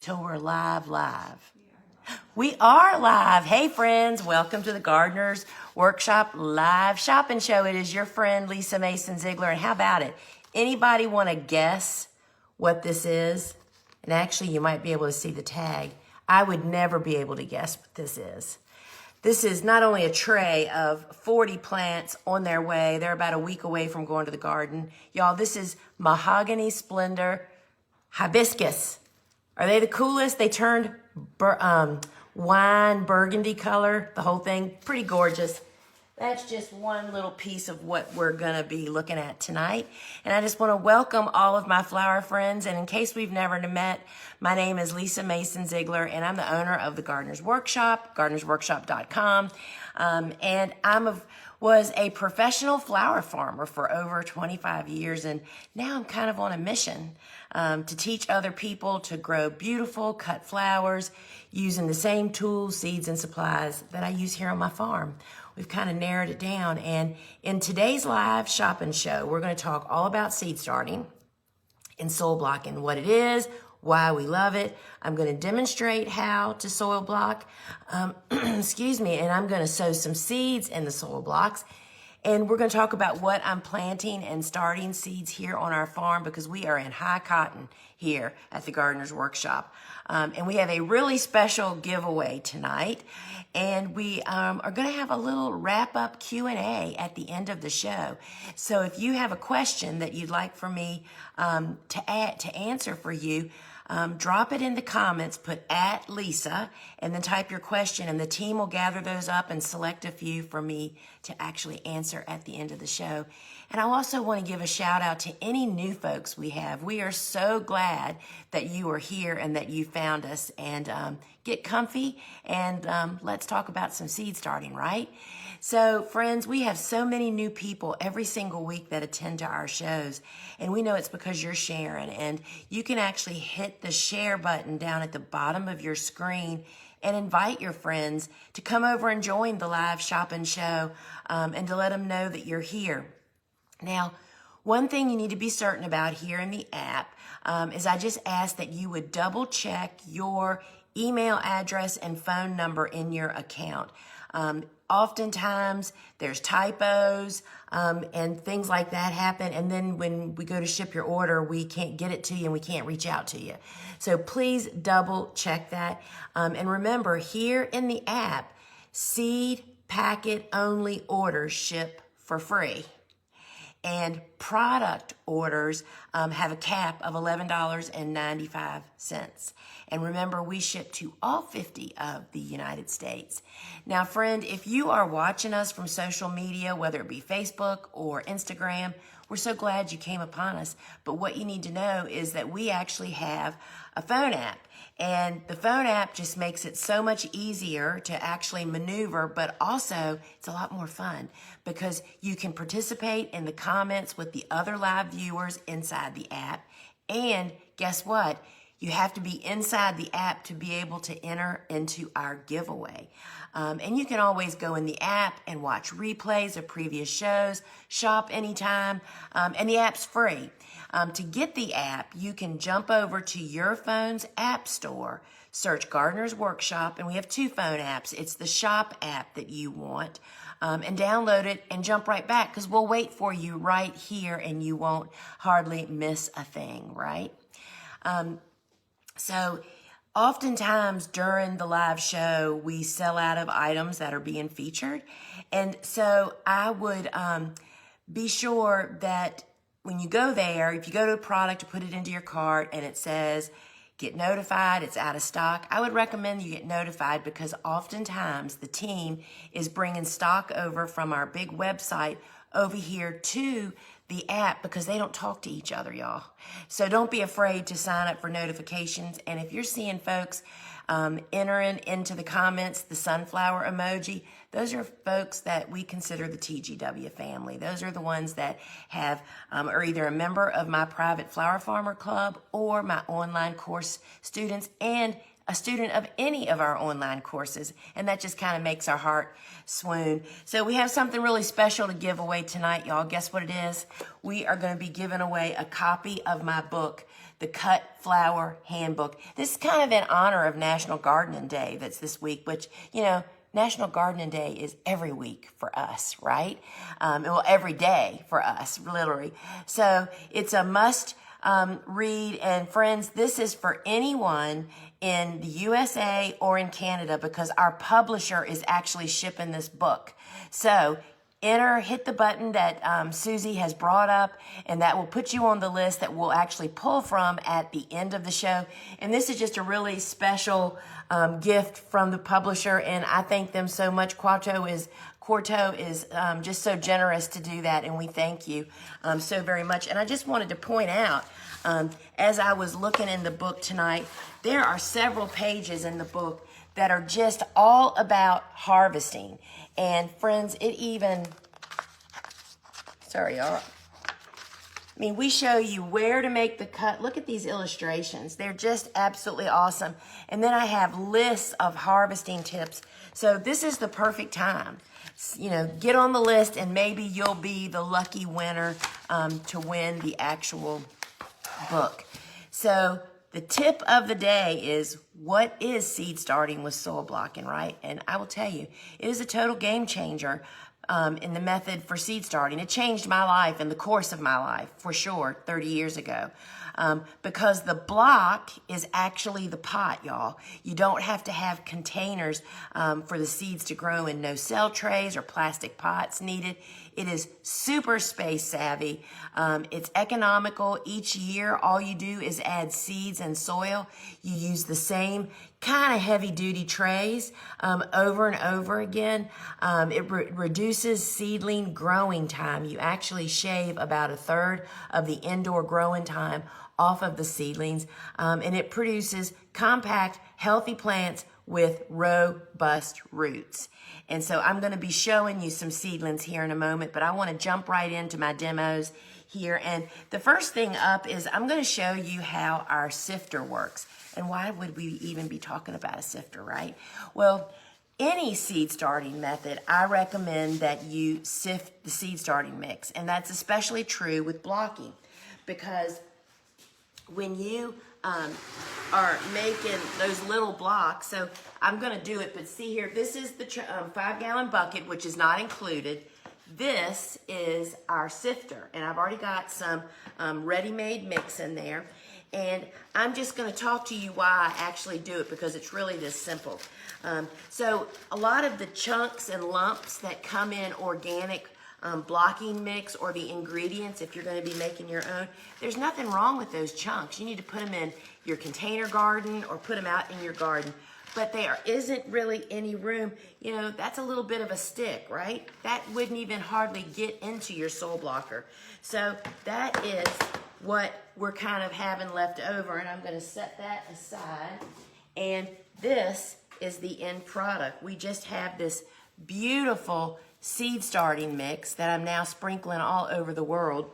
Till we're live. We are live. Hey friends, welcome to the Gardener's Workshop live shopping show. It is your friend Lisa Mason Ziegler. And how about it? Anybody want to guess what this is? And actually you might be able to see the tag. I would never be able to guess what this is. This is not only a tray of 40 plants on their way. They're about a week away from going to the garden. Y'all, this is Mahogany Splendor Hibiscus. Are they the coolest? They turned wine burgundy color, the whole thing. Pretty gorgeous. That's just one little piece of what we're going to be looking at tonight. And I just want to welcome all of my flower friends. And in case we've never met, my name is Lisa Mason Ziegler, and I'm the owner of the Gardener's Workshop, gardenersworkshop.com. And was a professional flower farmer for over 25 years, and now I'm kind of on a mission to teach other people to grow beautiful cut flowers using the same tools, seeds, and supplies that I use here on my farm. We've kind of narrowed it down, and in today's live shopping show, we're going to talk all about seed starting and soil blocking, what it is, why we love it. I'm going to demonstrate how to soil block, excuse me, and I'm going to sow some seeds in the soil blocks. And we're going to talk about what I'm planting and starting seeds here on our farm, because we are in high cotton here at the Gardener's Workshop. And we have a really special giveaway tonight. And we are going to have a little wrap-up Q&A at the end of the show. So if you have a question that you'd like for me to answer for you, drop it in the comments, put @Lisa, and then type your question, and the team will gather those up and select a few for me to actually answer at the end of the show. And I also want to give a shout out to any new folks we have. We are so glad that you are here and that you found us. And get comfy and let's talk about some seed starting, right? So friends, we have so many new people every single week that attend to our shows, and we know it's because you're sharing. And you can actually hit the share button down at the bottom of your screen and invite your friends to come over and join the live shopping show, and to let them know that you're here. Now, one thing you need to be certain about here in the app is I just ask that you would double check your email address and phone number in your account. Oftentimes there's typos and things like that happen, and then when we go to ship your order, we can't get it to you and we can't reach out to you. So please double check that. And remember, here in the app, seed packet only orders ship for free. And product orders have a cap of $11.95. And remember, we ship to all 50 of the United States. Now, friend, if you are watching us from social media, whether it be Facebook or Instagram, we're so glad you came upon us. But what you need to know is that we actually have a phone app. And the phone app just makes it so much easier to actually maneuver, but also it's a lot more fun because you can participate in the comments with the other live viewers inside the app. And guess what? You have to be inside the app to be able to enter into our giveaway. And you can always go in the app and watch replays of previous shows, shop anytime, and the app's free. To get the app, you can jump over to your phone's app store, search Gardener's Workshop, and we have two phone apps. It's the shop app that you want, and download it and jump right back, because we'll wait for you right here and you won't hardly miss a thing, right? So oftentimes during the live show, we sell out of items that are being featured. And so I would be sure that when you go there, if you go to a product to put it into your cart and it says, get notified, it's out of stock, I would recommend you get notified, because oftentimes the team is bringing stock over from our big website over here to the app, because they don't talk to each other, y'all. So don't be afraid to sign up for notifications. And if you're seeing folks entering into the comments the sunflower emoji, those are folks that we consider the TGW family. Those are the ones that have are either a member of my private flower farmer club or my online course students, and a student of any of our online courses, and that just kind of makes our heart swoon. So we have something really special to give away tonight, y'all. Guess what it is? We are going to be giving away a copy of my book, the Cut Flower Handbook. This is kind of in honor of National Gardening Day that's this week, which, you know, National Gardening Day is every week for us, right? Well, every day for us, literally. So it's a must read. And friends, this is for anyone in the USA or in Canada because our publisher is actually shipping this book. So hit the button that Susie has brought up, and that will put you on the list that we'll actually pull from at the end of the show. And this is just a really special gift from the publisher, and I thank them so much. Quarto is just so generous to do that, and we thank you so very much. And I just wanted to point out, as I was looking in the book tonight, there are several pages in the book that are just all about harvesting. And friends, sorry y'all. I mean, we show you where to make the cut. Look at these illustrations. They're just absolutely awesome. And then I have lists of harvesting tips. So this is the perfect time. You know, get on the list and maybe you'll be the lucky winner to win the actual book. So the tip of the day is, what is seed starting with soil blocking, right? And I will tell you, it is a total game changer in the method for seed starting. It changed my life in the course of my life, for sure, 30 years ago. Because the block is actually the pot, y'all. You don't have to have containers for the seeds to grow in, no cell trays or plastic pots needed. It is super space savvy. It's economical. Each year, all you do is add seeds and soil. You use the same kind of heavy duty trays over and over again. It reduces seedling growing time. You actually shave about 1/3 of the indoor growing time off of the seedlings, and it produces compact, healthy plants with robust roots. And so I'm going to be showing you some seedlings here in a moment, but I want to jump right into my demos here. And the first thing up is I'm going to show you how our sifter works. And why would we even be talking about a sifter, right? Well, any seed starting method, I recommend that you sift the seed starting mix. And that's especially true with blocking, because when you are making those little blocks, so I'm going to do it, but see here, this is the 5-gallon bucket, which is not included. This is our sifter, and I've already got some ready-made mix in there. And I'm just going to talk to you why I actually do it, because it's really this simple. So a lot of the chunks and lumps that come in organic blocking mix, or the ingredients, if you're going to be making your own, there's nothing wrong with those chunks. You need to put them in your container garden or put them out in your garden. But there isn't really any room, you know, that's a little bit of a stick, right? That wouldn't even hardly get into your soil blocker. So that is what we're kind of having left over, and I'm going to set that aside. And this is the end product. We just have this beautiful seed starting mix that I'm now sprinkling all over the world.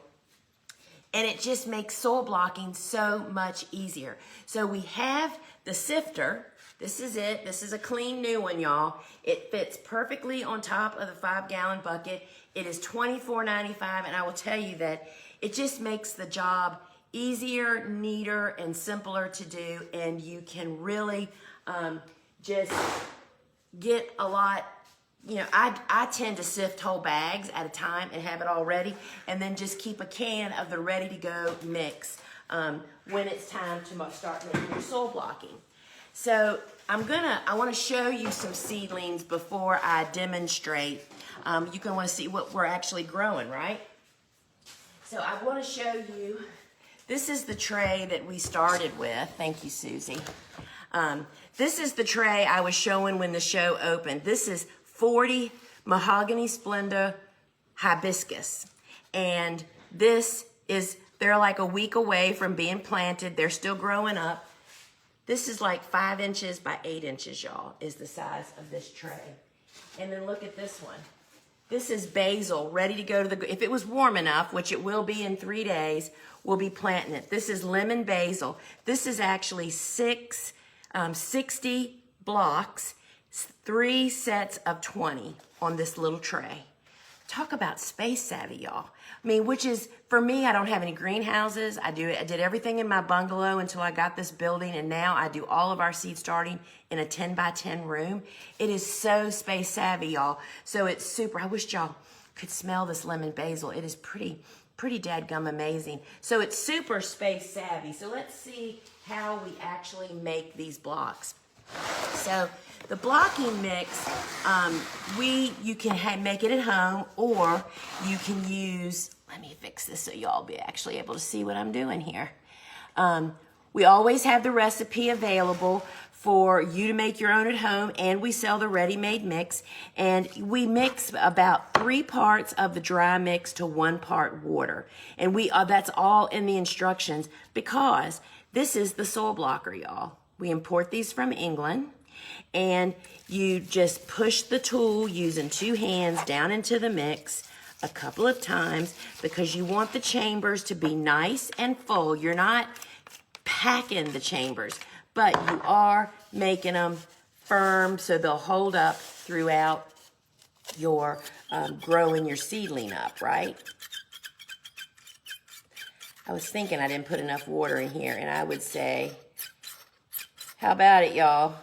And it just makes soil blocking so much easier. So we have the sifter. This is it. This is a clean new one, y'all. It fits perfectly on top of the 5-gallon bucket. It is $24.95, and I will tell you that it just makes the job easier, neater, and simpler to do, and you can really just get a lot. You know, I tend to sift whole bags at a time and have it all ready, and then just keep a can of the ready-to-go mix when it's time to start making your soil blocking. So I want to show you some seedlings before I demonstrate. You're going to want to see what we're actually growing, right? So I want to show you, this is the tray that we started with. Thank you, Susie. This is the tray I was showing when the show opened. This is 40 Mahogany Splenda hibiscus. And they're like a week away from being planted. They're still growing up. This is like 5 inches by 8 inches, y'all, is the size of this tray. And then look at this one. This is basil, ready to go to if it was warm enough, which it will be in 3 days, we'll be planting it. This is lemon basil. This is actually 60 blocks, 3 sets of 20 on this little tray. talk about space savvy, y'all. I mean, which is, for me, I don't have any greenhouses. I did everything in my bungalow until I got this building, and now I do all of our seed starting in a 10 by 10 room. It is so space savvy, y'all. So it's super. I wish y'all could smell this lemon basil. It is pretty dadgum amazing. So it's super space savvy. So let's see how we actually make these blocks. So the blocking mix, you can make it at home, or you can use, let me fix this so y'all be actually able to see what I'm doing here. We always have the recipe available for you to make your own at home, and we sell the ready-made mix, and we mix about 3 parts of the dry mix to 1 part water, and that's all in the instructions, because this is the soil blocker, y'all. We import these from England, and you just push the tool using 2 hands down into the mix a couple of times, because you want the chambers to be nice and full. You're not packing the chambers, but you are making them firm so they'll hold up throughout your growing your seedling up, right? I was thinking I didn't put enough water in here, and I would say, how about it, y'all?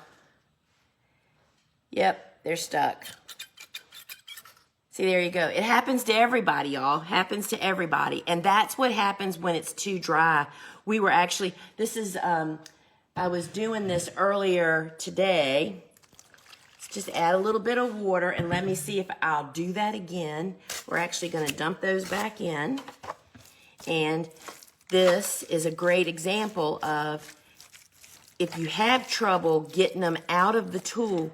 Yep, they're stuck. See, there you go. It happens to everybody, y'all. Happens to everybody. And that's what happens when it's too dry. We were actually, I was doing this earlier today. Let's just add a little bit of water, and let me see if I'll do that again. We're actually going to dump those back in. And this is a great example of, if you have trouble getting them out of the tool,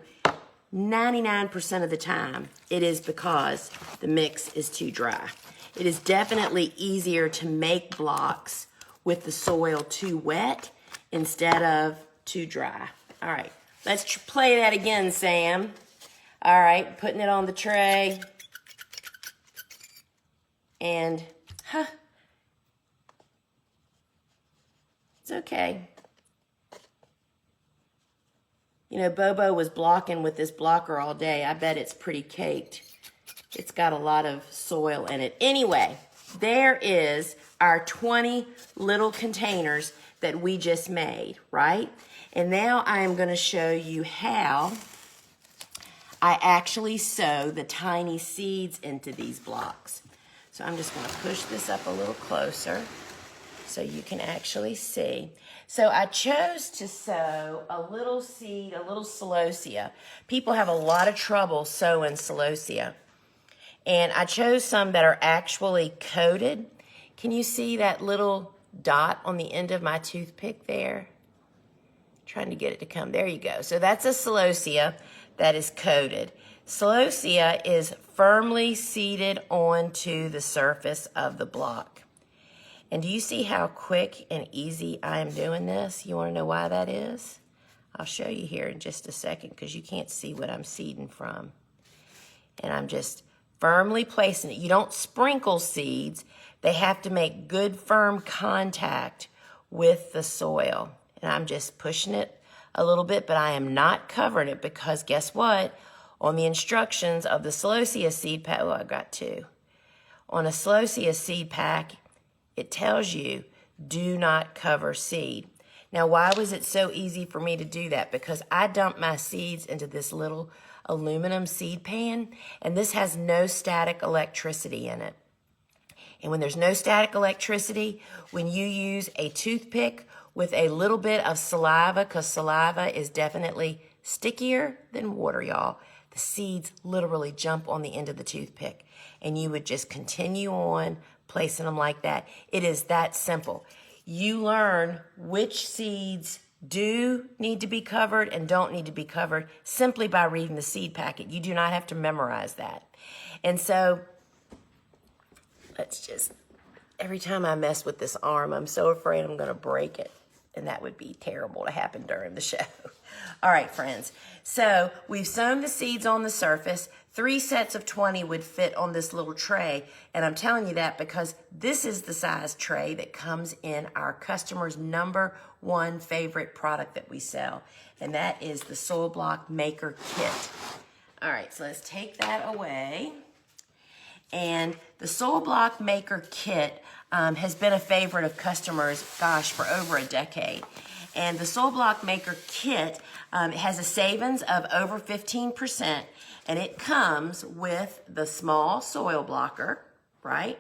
99% of the time, it is because the mix is too dry. It is definitely easier to make blocks with the soil too wet instead of too dry. All right, let's play that again, Sam. All right, putting it on the tray. And, it's okay. You know, Bobo was blocking with this blocker all day. I bet it's pretty caked. It's got a lot of soil in it. Anyway, there is our 20 little containers that we just made, right? And now I am going to show you how I actually sow the tiny seeds into these blocks. So I'm just going to push this up a little closer so you can actually see. So I chose to sow a little seed, a little celosia. People have a lot of trouble sowing celosia. And I chose some that are actually coated. Can you see that little dot on the end of my toothpick there? Trying to get it to come. There you go. So that's a celosia that is coated. Celosia is firmly seeded onto the surface of the block. And do you see how quick and easy I am doing this? You want to know why that is? I'll show you here in just a second, because you can't see what I'm seeding from. And I'm just firmly placing it. You don't sprinkle seeds. They have to make good, firm contact with the soil. And I'm just pushing it a little bit, but I am not covering it, because guess what? On the instructions of the celosia seed pack, oh, I got 2. On a celosia seed pack, it tells you, do not cover seed. Now, why was it so easy for me to do that? Because I dumped my seeds into this little aluminum seed pan, and this has no static electricity in it. And when there's no static electricity, when you use a toothpick with a little bit of saliva, because saliva is definitely stickier than water, y'all, the seeds literally jump on the end of the toothpick. And you would just continue on placing them like that. It is that simple. You learn which seeds do need to be covered and don't need to be covered simply by reading the seed packet. You do not have to memorize that. And so, let's just, every time I mess with this arm, I'm so afraid I'm going to break it. And that would be terrible to happen during the show. All right, friends. So we've sown the seeds on the surface. 3 sets of 20 would fit on this little tray. And I'm telling you that because this is the size tray that comes in our customer's #1 favorite product that we sell. And that is the Soil Block Maker Kit. All right, so let's take that away. And the Soil Block Maker Kit has been a favorite of customers, gosh, for over a decade. And the Soil Block Maker Kit has a savings of over 15%, and it comes with the small soil blocker, right?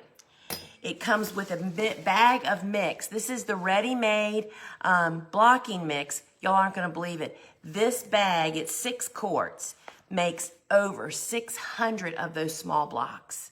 It comes with a bag of mix. This is the ready-made blocking mix. Y'all aren't going to believe it. This bag, it's 6 quarts, makes over 600 of those small blocks.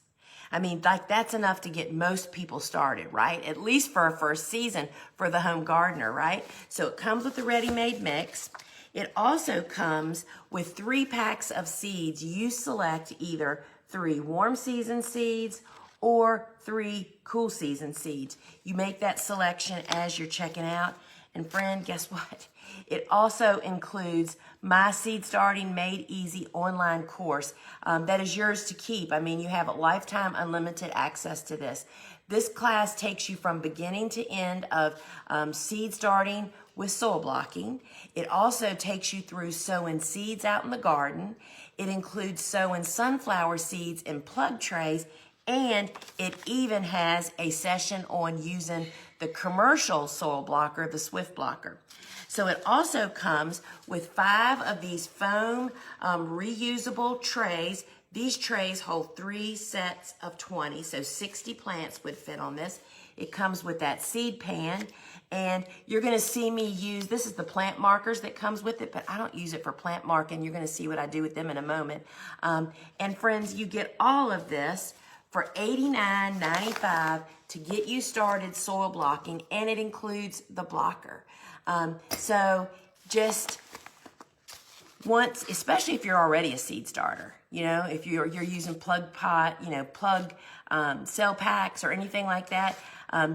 I mean, like, that's enough to get most people started, right? At least for a first season for the home gardener, right? So it comes with the ready-made mix. It also comes with 3 packs of seeds. You select either 3 warm season seeds or 3 cool season seeds. You make that selection as you're checking out. And friend, guess what? It also includes my Seed Starting Made Easy online course that is yours to keep. I mean, you have a lifetime unlimited access to this. This class takes you from beginning to end of seed starting with soil blocking. It also takes you through sowing seeds out in the garden. It includes sowing sunflower seeds in plug trays, and it even has a session on using the commercial soil blocker, the Swift blocker. So it also comes with 5 of these foam reusable trays. These trays hold 3 sets of 20, so 60 plants would fit on this. It comes with that seed pan, and you're gonna see me use, this is the plant markers that comes with it, but I don't use it for plant marking. You're gonna see what I do with them in a moment. And friends, you get all of this for $89.95 to get you started soil blocking, and it includes the blocker. So just once, especially if you're already a seed starter, you know, if you're using plug pot, you know, plug cell packs or anything like that,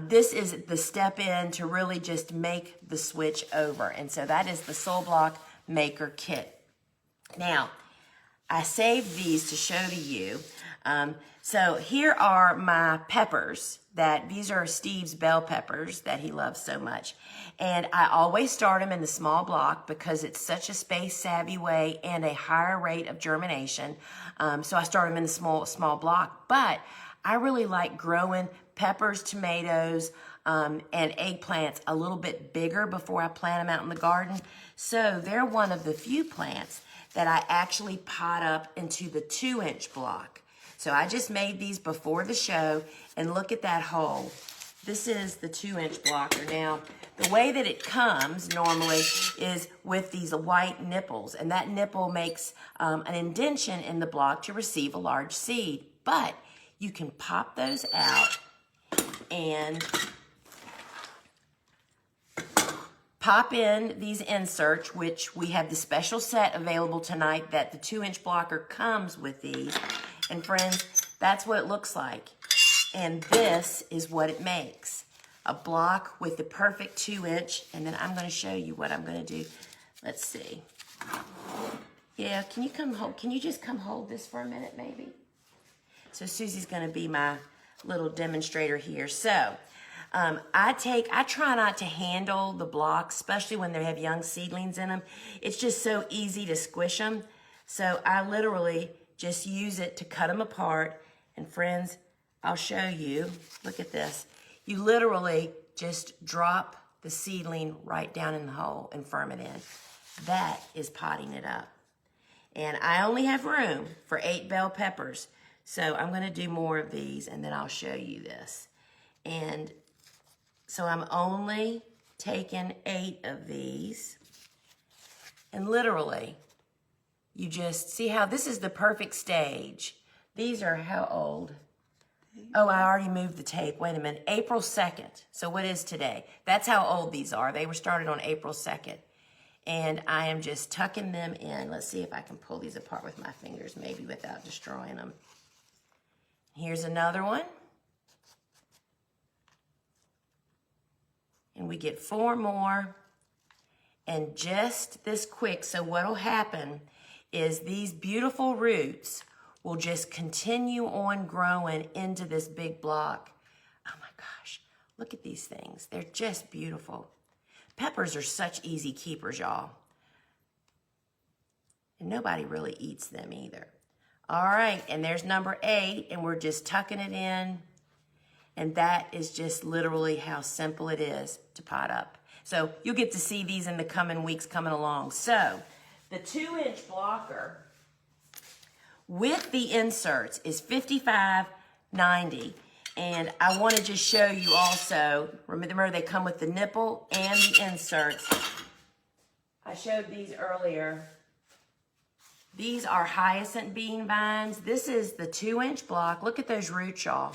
this is the step in to really just make the switch over. And so that is the Soil Block Maker Kit. Now, I saved these to show to you. So here are my peppers. These are Steve's bell peppers that he loves so much. And I always start them in the small block because it's such a space-savvy way and a higher rate of germination. So I start them in the small block. But I really like growing peppers, tomatoes, and eggplants a little bit bigger before I plant them out in the garden. So they're one of the few plants that I actually pot up into the 2-inch block. So I just made these before the show, and look at that hole. This is the 2-inch blocker. Now, the way that it comes normally is with these white nipples, and that nipple makes an indentation in the block to receive a large seed. But you can pop those out and pop in these inserts, which we have the special set available tonight that the 2-inch blocker comes with these. And friends, that's what it looks like. And this is what it makes. A block with the perfect 2-inch. And then I'm going to show you what I'm going to do. Let's see. Yeah, can you just come hold this for a minute maybe? So Susie's going to be my little demonstrator here. So I try not to handle the blocks, especially when they have young seedlings in them. It's just so easy to squish them. So I literally just use it to cut them apart. And friends, I'll show you. Look at this. You literally just drop the seedling right down in the hole and firm it in. That is potting it up. And I only have room for 8 bell peppers. So I'm going to do more of these, and then I'll show you this. And so I'm only taking 8 of these. And literally, you just see how this is the perfect stage. These are how old? Oh, I already moved the tape. Wait a minute. April 2nd. So what is today? That's how old these are. They were started on April 2nd. And I am just tucking them in. Let's see if I can pull these apart with my fingers, maybe without destroying them. Here's another one. And we get 4 more. And just this quick, so what'll happen is these beautiful roots will just continue on growing into this big block. Oh my gosh, look at these things. They're just beautiful. Peppers are such easy keepers, y'all. And nobody really eats them either. All right, and there's number 8, and we're just tucking it in. And that is just literally how simple it is to pot up. So you'll get to see these in the coming weeks coming along. So the 2-inch blocker with the inserts is $55.90. And I want to just show you also, remember they come with the nipple and the inserts. I showed these earlier. These are hyacinth bean vines. This is the 2-inch block. Look at those roots, y'all.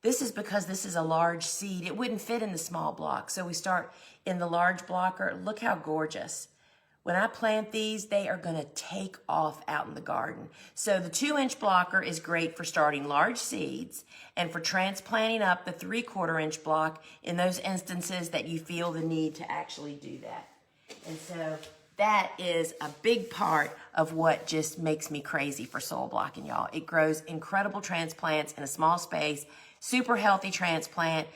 This is because this is a large seed. It wouldn't fit in the small block. So we start in the large blocker. Look how gorgeous. When I plant these, they are gonna take off out in the garden. So the 2-inch blocker is great for starting large seeds and for transplanting up the 3/4-inch block in those instances that you feel the need to actually do that. And so that is a big part of what just makes me crazy for soil blocking, y'all. It grows incredible transplants in a small space, super healthy transplant.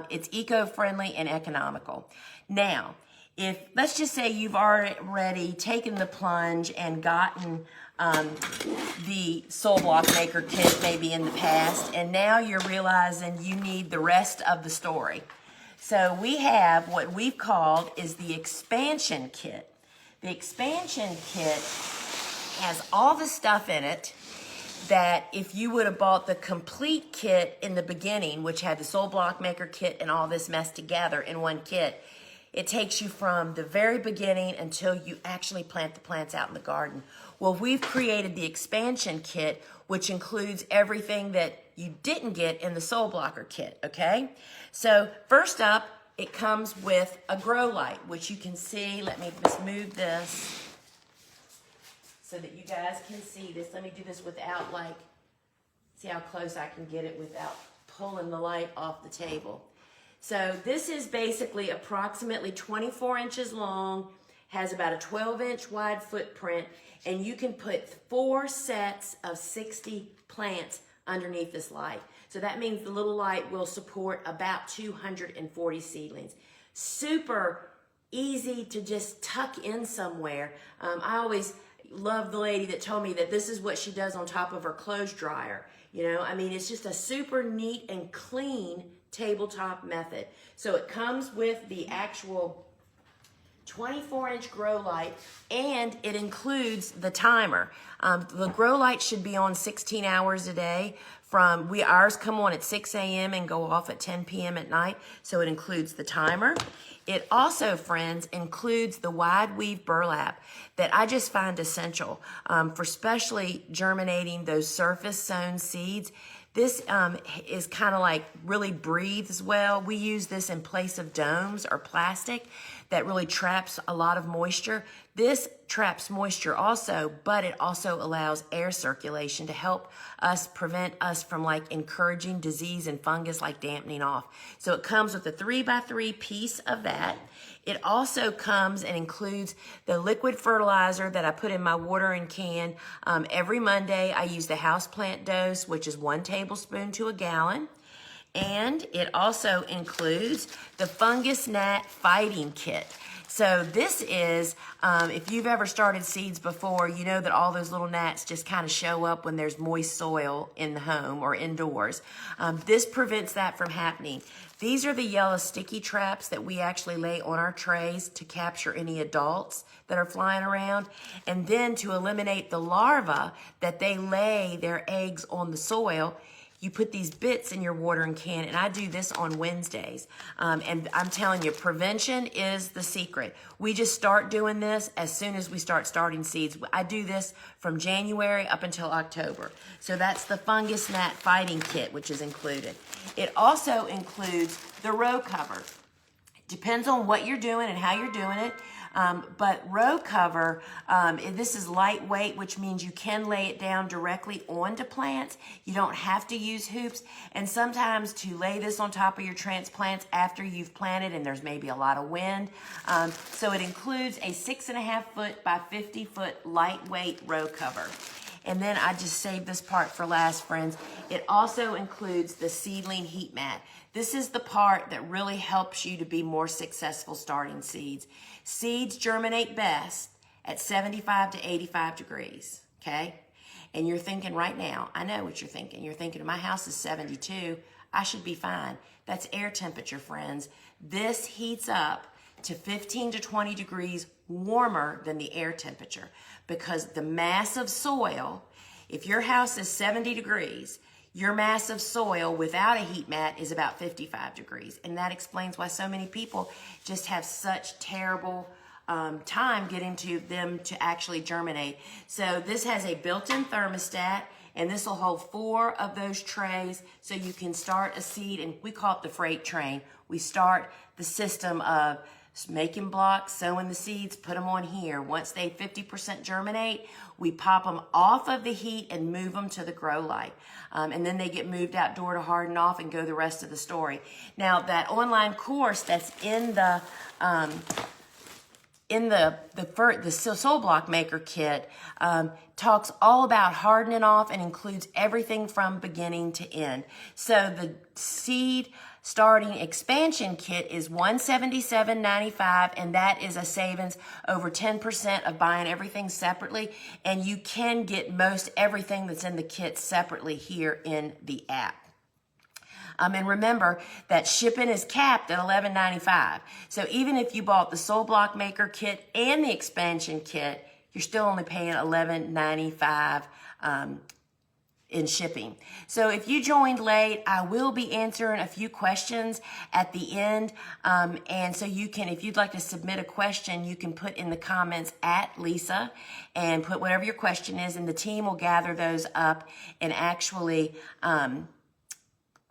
It's eco-friendly and economical. Now, if let's just say you've already taken the plunge and gotten the soil block maker kit maybe in the past, and now you're realizing you need the rest of the story. So we have what we've called is the expansion kit. The expansion kit has all the stuff in it that if you would have bought the complete kit in the beginning, which had the soil block maker kit and all this mess together in one kit, it takes you from the very beginning until you actually plant the plants out in the garden. Well, we've created the expansion kit, which includes everything that you didn't get in the soil blocker kit, okay? So first up, it comes with a grow light, which you can see. Let me just move this so that you guys can see this. Let me do this without see how close I can get it without pulling the light off the table. So this is basically approximately 24 inches long, has about a 12-inch wide footprint, and you can put 4 sets of 60 plants underneath this light. So that means the little light will support about 240 seedlings. Super easy to just tuck in somewhere. I always love the lady that told me that this is what she does on top of her clothes dryer. You know, I mean, it's just a super neat and clean tabletop method. So it comes with the actual 24-inch grow light, and it includes the timer. The grow light should be on 16 hours a day. Ours come on at 6 a.m. and go off at 10 p.m. at night, so it includes the timer. It also, friends, includes the wide weave burlap that I just find essential for especially germinating those surface sown seeds. This is kind of like really breathes well. We use this in place of domes or plastic that really traps a lot of moisture. This traps moisture also, but it also allows air circulation to help us prevent us from encouraging disease and fungus like dampening off. So it comes with a 3x3 piece of that. It also comes and includes the liquid fertilizer that I put in my watering can. Every Monday I use the houseplant dose, which is 1 tablespoon to a gallon. And it also includes the fungus gnat fighting kit. So this is, if you've ever started seeds before, you know that all those little gnats just kind of show up when there's moist soil in the home or indoors. This prevents that from happening. These are the yellow sticky traps that we actually lay on our trays to capture any adults that are flying around, and then to eliminate the larvae that they lay their eggs on the soil. You put these bits in your watering can, and I do this on Wednesdays. And I'm telling you, prevention is the secret. We just start doing this as soon as we starting seeds. I do this from January up until October. So that's the fungus gnat fighting kit, which is included. It also includes the row cover. Depends on what you're doing and how you're doing it. But row cover, this is lightweight, which means you can lay it down directly onto plants. You don't have to use hoops. And sometimes to lay this on top of your transplants after you've planted and there's maybe a lot of wind. So it includes a 6.5 foot by 50 foot lightweight row cover. And then I just saved this part for last, friends. It also includes the seedling heat mat. This is the part that really helps you to be more successful starting seeds. Seeds germinate best at 75 to 85 degrees, okay? and you're thinking right now, I know what you're thinking. You're thinking, my house is 72. I should be fine. That's air temperature, friends. This heats up to 15 to 20 degrees warmer than the air temperature because the mass of soil, if your house is 70 degrees, your mass of soil without a heat mat is about 55 degrees. And that explains why so many people just have such terrible time getting to them to actually germinate. So this has a built-in thermostat, and this will hold 4 of those trays so you can start a seed, and we call it the freight train. We start the system of making blocks, sowing the seeds, put them on here. Once they 50% germinate, we pop them off of the heat and move them to the grow light. And then they get moved outdoor to harden off and go the rest of the story. Now, that online course that's in the Soul Block Maker kit talks all about hardening off and includes everything from beginning to end. So the seed starting expansion kit is $177.95, and that is a savings over 10% of buying everything separately. And you can get most everything that's in the kit separately here in the app. And remember that shipping is capped at $11.95. So even if you bought the Soul Block Maker kit and the expansion kit, you're still only paying $11.95 in shipping. So if you joined late, I will be answering a few questions at the end. And so you can, if you'd like to submit a question, you can put in the comments at Lisa and put whatever your question is, and the team will gather those up and actually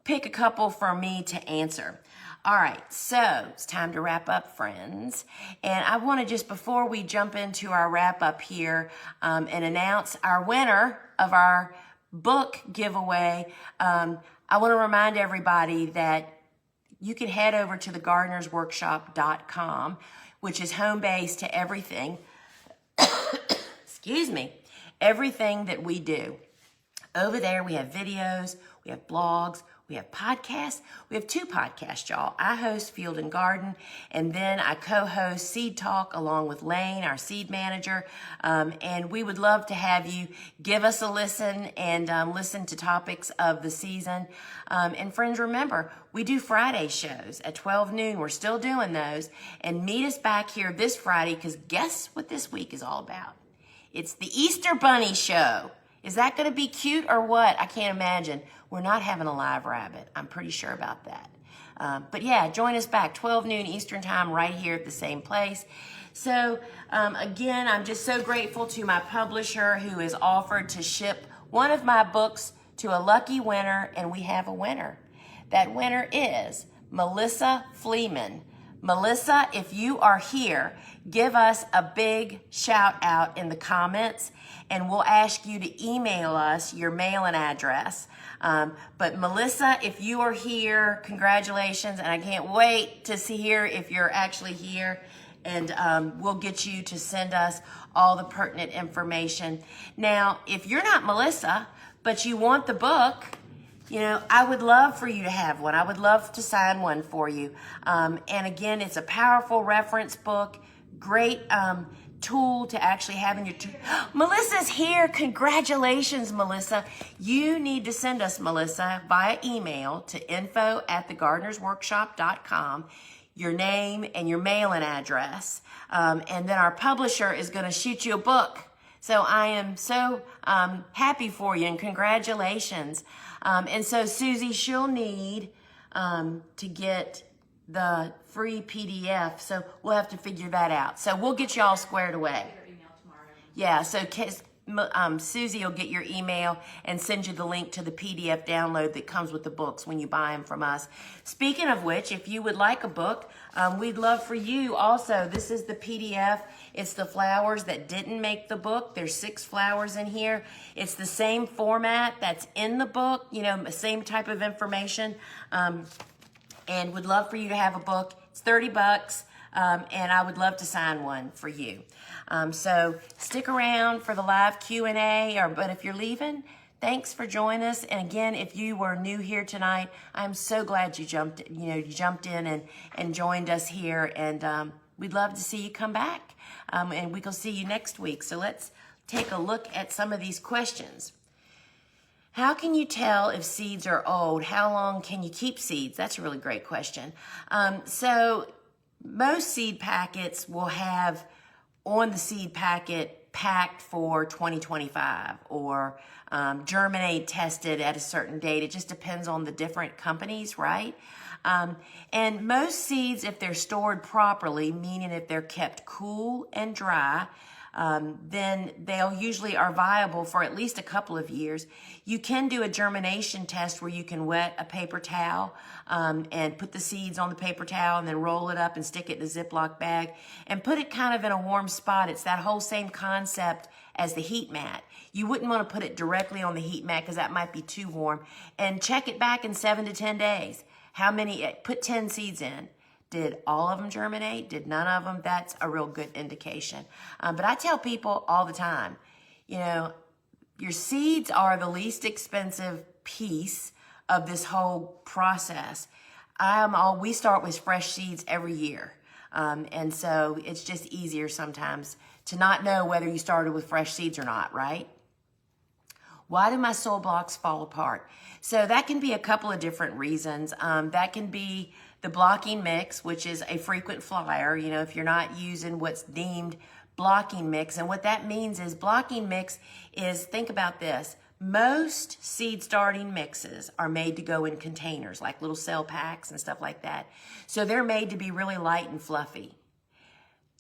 pick a couple for me to answer. All right, so it's time to wrap up, friends. And I want to just, before we jump into our wrap up here, and announce our winner of our book giveaway. I want to remind everybody that you can head over to thegardenersworkshop.com, which is home base to everything, excuse me, everything that we do. Over there, we have videos, we have blogs, we have podcasts. We have 2 podcasts, y'all. I host Field and Garden, and then I co-host Seed Talk along with Lane, our seed manager. And we would love to have you give us a listen and listen to topics of the season. And friends, remember, we do Friday shows at 12 noon. We're still doing those. And meet us back here this Friday, because guess what this week is all about? It's the Easter Bunny Show. Is that going to be cute or what? I can't imagine. We're not having a live rabbit. I'm pretty sure about that. But yeah, join us back 12 noon Eastern time right here at the same place. So again, I'm just so grateful to my publisher who has offered to ship one of my books to a lucky winner, and we have a winner. That winner is Melissa Fleeman. Melissa, if you are here, give us a big shout out in the comments, and we'll ask you to email us your mailing address. But Melissa, if you are here, congratulations, and I can't wait to hear if you're actually here, and we'll get you to send us all the pertinent information. Now, if you're not Melissa, but you want the book, you know, I would love for you to have one. I would love to sign one for you. And again, it's a powerful reference book, great tool to actually have in your Melissa's here. Congratulations, Melissa. You need to send us, Melissa, via email to info@thegardenersworkshop.com, your name and your mailing address. And then our publisher is going to shoot you a book. So I am so happy for you, and congratulations. And so Susie, she'll need to get the free PDF, so we'll have to figure that out. So we'll get you all squared away. Yeah, so Susie will get your email and send you the link to the PDF download that comes with the books when you buy them from us. Speaking of which, if you would like a book, we'd love for you also. This is the PDF. It's the flowers that didn't make the book. There's 6 flowers in here. It's the same format that's in the book, you know, same type of information. And would love for you to have a book. It's $30, and I would love to sign one for you. So stick around for the live Q&A, but if you're leaving, thanks for joining us. And again, if you were new here tonight, I'm so glad you jumped in and joined us here, and we'd love to see you come back. And we will see you next week. So let's take a look at some of these questions. How can you tell if seeds are old? How long can you keep seeds? That's a really great question. So most seed packets will have on the seed packet packed for 2025 or germinate tested at a certain date. It just depends on the different companies, right? And most seeds, if they're stored properly, meaning if they're kept cool and dry, then they'll usually are viable for at least a couple of years. You can do a germination test where you can wet a paper towel and put the seeds on the paper towel and then roll it up and stick it in a Ziploc bag and put it kind of in a warm spot. It's that whole same concept as the heat mat. You wouldn't want to put it directly on the heat mat because that might be too warm. And check it back in 7 to 10 days. How many, put 10 seeds in. Did all of them germinate? Did none of them? That's a real good indication. But I tell people all the time, you know, your seeds are the least expensive piece of this whole process. We start with fresh seeds every year. And so it's just easier sometimes to not know whether you started with fresh seeds or not, right? Why do my soil blocks fall apart? So that can be a couple of different reasons. That can be the blocking mix, which is a frequent flyer, you know, if you're not using what's deemed blocking mix. And what that means is blocking mix is, think about this, most seed starting mixes are made to go in containers, like little cell packs and stuff like that. So they're made to be really light and fluffy.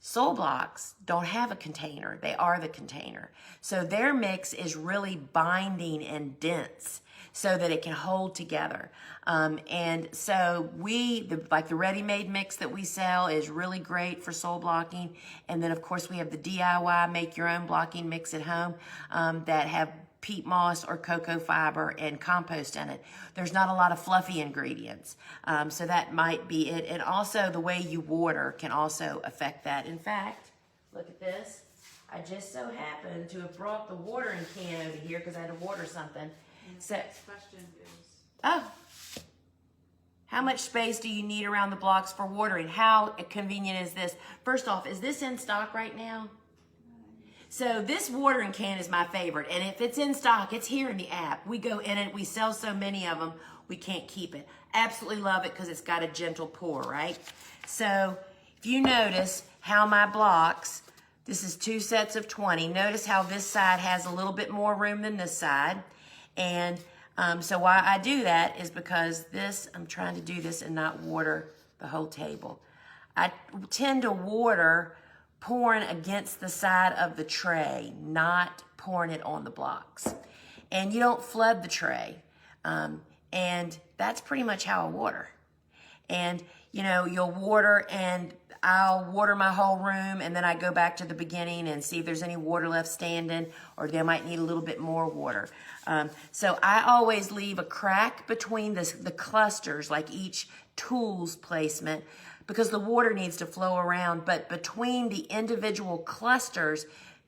Soil blocks don't have a container. They are the container. So their mix is really binding and dense so that it can hold together. And so like the ready-made mix that we sell is really great for soil blocking. And then of course we have the DIY make your own blocking mix at home that have peat moss or cocoa fiber and compost in it. There's not a lot of fluffy ingredients. So that might be it. And also the way you water can also affect that. In fact, look at this. I just so happened to have brought the watering can over here because I had to water something. So, next question is, how much space do you need around the blocks for watering? How convenient is this? First off, is this in stock right now? So this watering can is my favorite, and if it's in stock, it's here in the app. We go in it, we sell so many of them, we can't keep it. Absolutely love it because it's got a gentle pour, right? So if you notice how my blocks, this is 2 sets of 20. Notice how this side has a little bit more room than this side. And so why I do that is because I'm trying to do this and not water the whole table. I tend to water pouring against the side of the tray, not pouring it on the blocks. And you don't flood the tray. And that's pretty much how I water. And, you know, you'll water and I'll water my whole room and then I go back to the beginning and see if there's any water left standing or they might need a little bit more water. So I always leave a crack between the clusters, like each tool's placement, because the water needs to flow around. But between the individual clusters,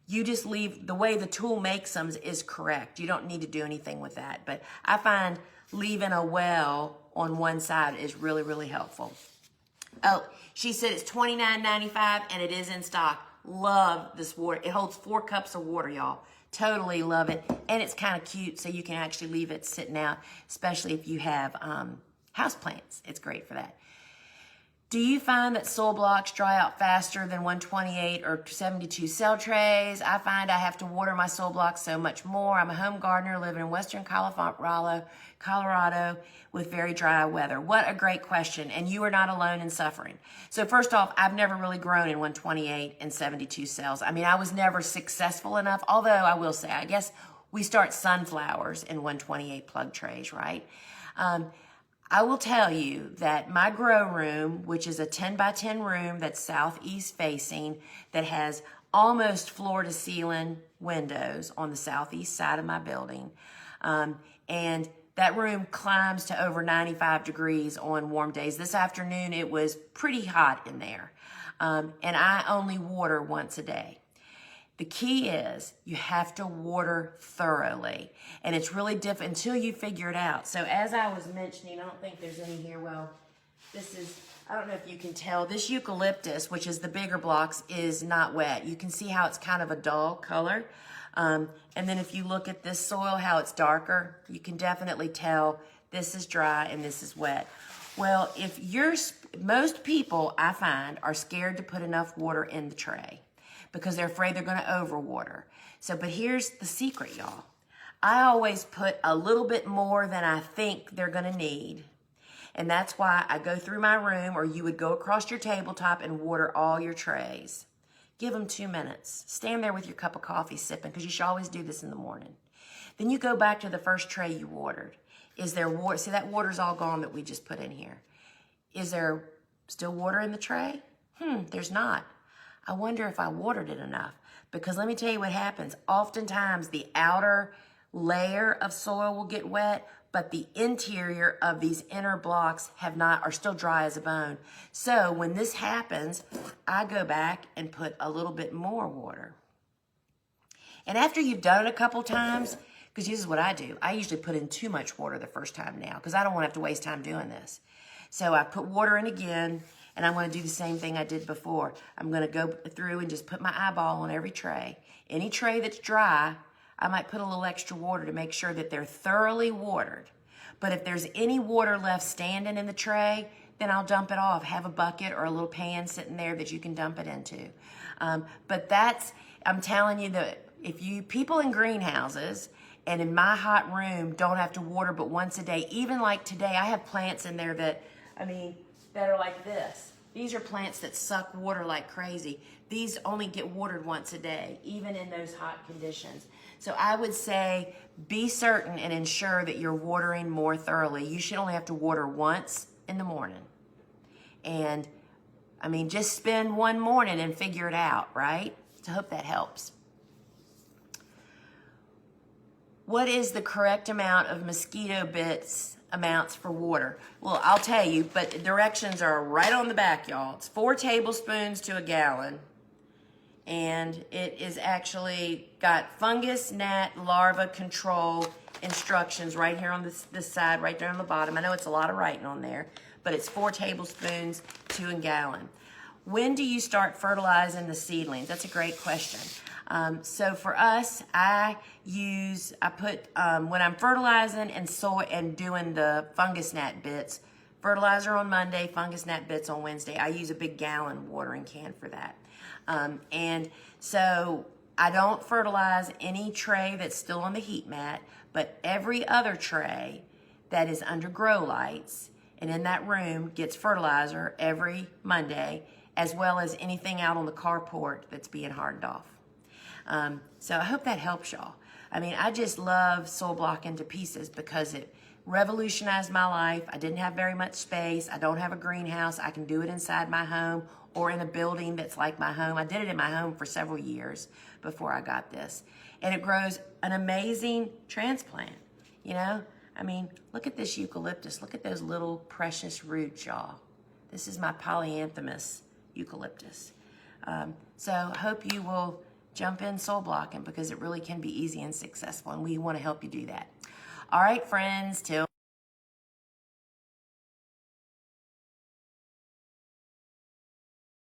you just leave, the way the tool makes them is correct. You don't need to do anything with that. But I find leaving a well on one side is really, really helpful. Oh, she said it's $29.95 and it is in stock. Love this water. It holds 4 cups of water, y'all. Totally love it. And it's kind of cute, so you can actually leave it sitting out, especially if you have houseplants. It's great for that. Do you find that soil blocks dry out faster than 128 or 72 cell trays? I find I have to water my soil blocks so much more. I'm a home gardener living in Western Colorado with very dry weather. What a great question. And you are not alone in suffering. So first off, I've never really grown in 128 and 72 cells. I mean, I was never successful enough, although I will say, I guess we start sunflowers in 128 plug trays, right? I will tell you that my grow room, which is a 10 by 10 room that's southeast facing, that has almost floor to ceiling windows on the southeast side of my building. And that room climbs to over 95 degrees on warm days. This afternoon, it was pretty hot in there. And I only water once a day. The key is you have to water thoroughly. And it's really difficult until you figure it out. So as I was mentioning, I don't think there's any here. Well, this is I don't know if you can tell, this eucalyptus, which is the bigger blocks, is not wet. You can see how it's kind of a dull color. And then if you look at this soil, how it's darker, you can definitely tell this is dry and this is wet. Well, most people I find are scared to put enough water in the tray because they're afraid they're gonna overwater. But here's the secret, y'all. I always put a little bit more than I think they're gonna need. And that's why I go through my room, or you would go across your tabletop and water all your trays. Give them 2 minutes. Stand there with your cup of coffee sipping, because you should always do this in the morning. Then you go back to the first tray you watered. Is there water? See, that water's all gone that we just put in here. Is there still water in the tray? There's not. I wonder if I watered it enough. Because let me tell you what happens. Oftentimes, the outer layer of soil will get wet, but the interior of these inner blocks are still dry as a bone. So when this happens, I go back and put a little bit more water. And after you've done it a couple times, because this is what I do, I usually put in too much water the first time now, because I don't want to have to waste time doing this. So I put water in again, and I'm going to do the same thing I did before. I'm going to go through and just put my eyeball on every tray. Any tray that's dry, I might put a little extra water to make sure that they're thoroughly watered. But if there's any water left standing in the tray, then I'll dump it off. Have a bucket or a little pan sitting there that you can dump it into. I'm telling you that people in greenhouses and in my hot room don't have to water but once a day. Even like today, I have plants in there that are like this. These are plants that suck water like crazy. These only get watered once a day, even in those hot conditions. So I would say be certain and ensure that you're watering more thoroughly. You should only have to water once in the morning. And just spend one morning and figure it out, right? So I hope that helps. What is the correct amount of mosquito amounts for water? Well, I'll tell you, but directions are right on the back, y'all. It's 4 tablespoons to a gallon. And it is actually got fungus, gnat, larva control instructions right here on this side, right there on the bottom. I know it's a lot of writing on there, but it's 4 tablespoons to a gallon. When do you start fertilizing the seedlings? That's a great question. So for us, when I'm fertilizing and doing the fungus gnat bits, fertilizer on Monday, fungus gnat bits on Wednesday. I use a big gallon watering can for that. And so I don't fertilize any tray that's still on the heat mat, but every other tray that is under grow lights and in that room gets fertilizer every Monday, as well as anything out on the carport that's being hardened off. So I hope that helps y'all. I just love soil blocking to pieces because it revolutionized my life. I didn't have very much space. I don't have a greenhouse. I can do it inside my home or in a building that's like my home. I did it in my home for several years before I got this. And it grows an amazing transplant, Look at this eucalyptus. Look at those little precious roots, y'all. This is my polyanthemous eucalyptus. So I hope you will jump in soil blocking because it really can be easy and successful, and we want to help you do that. All right, friends, till